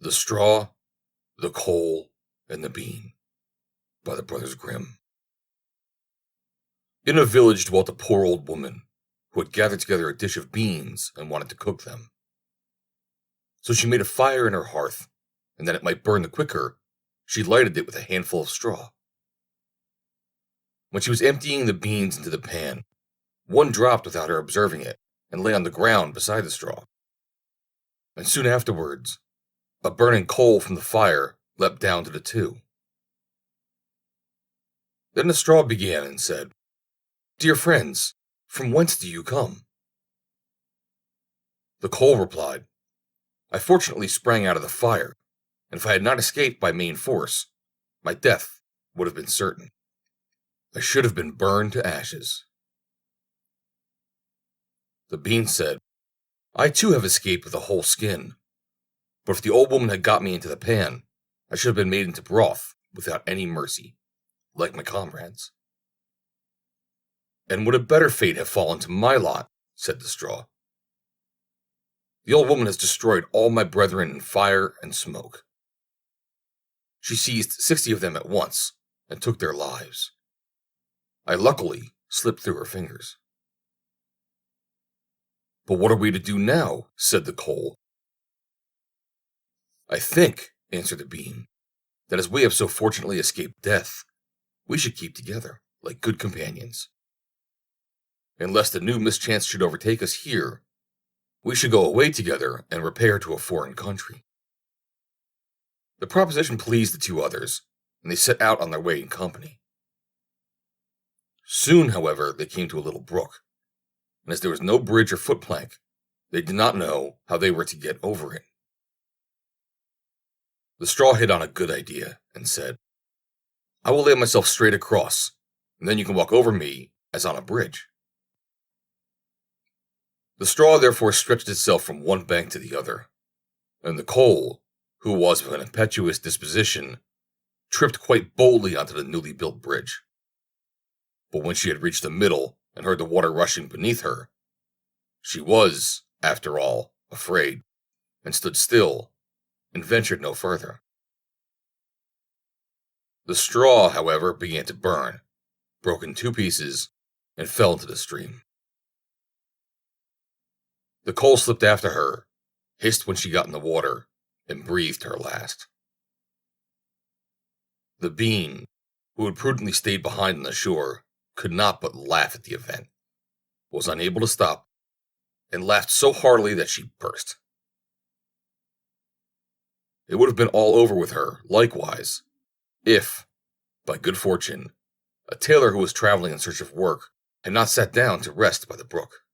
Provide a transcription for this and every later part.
The Straw, the Coal, and the Bean by the Brothers Grimm. In a village dwelt a poor old woman who had gathered together a dish of beans and wanted to cook them. So she made a fire in her hearth, and that it might burn the quicker, she lighted it with a handful of straw. When she was emptying the beans into the pan, one dropped without her observing it and lay on the ground beside the straw. And soon afterwards, a burning coal from the fire leapt down to the two. Then the straw began and said, "Dear friends, from whence do you come?" The coal replied, "I fortunately sprang out of the fire, and if I had not escaped by main force, my death would have been certain. I should have been burned to ashes." The bean said, "I too have escaped with a whole skin, but if the old woman had got me into the pan, I should have been made into broth without any mercy, like my comrades." "And would a better fate have fallen to my lot?" said the straw. "The old woman has destroyed all my brethren in fire and smoke. She seized 60 of them at once and took their lives. I luckily slipped through her fingers." "But what are we to do now?" said the coal. "I think," answered the bean, "that as we have so fortunately escaped death, we should keep together like good companions. And lest a new mischance should overtake us here, we should go away together and repair to a foreign country." The proposition pleased the two others, and they set out on their way in company. Soon, however, they came to a little brook, and as there was no bridge or footplank, they did not know how they were to get over it. The straw hit on a good idea and said, "I will lay myself straight across, and then you can walk over me as on a bridge." The straw therefore stretched itself from one bank to the other, and the coal, who was of an impetuous disposition, tripped quite boldly onto the newly built bridge. But when she had reached the middle and heard the water rushing beneath her, she was, after all, afraid, and stood still, and ventured no further. The straw, however, began to burn, broke in two pieces, and fell into the stream. The coal slipped after her, hissed when she got in the water, and breathed her last. The bean, who had prudently stayed behind on the shore, could not but laugh at the event, was unable to stop, and laughed so heartily that she burst. It would have been all over with her, likewise, if, by good fortune, a tailor who was traveling in search of work had not sat down to rest by the brook.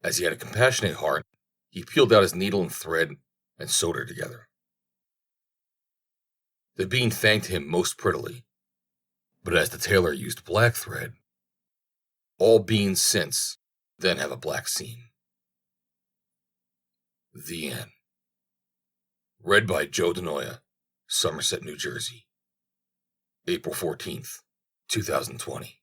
As he had a compassionate heart, he peeled out his needle and thread and sewed her together. The bean thanked him most prettily, but as the tailor used black thread, all beans since then have a black seam. The end. Read by Joe DeNoia, Somerset, New Jersey. April 14th, 2020.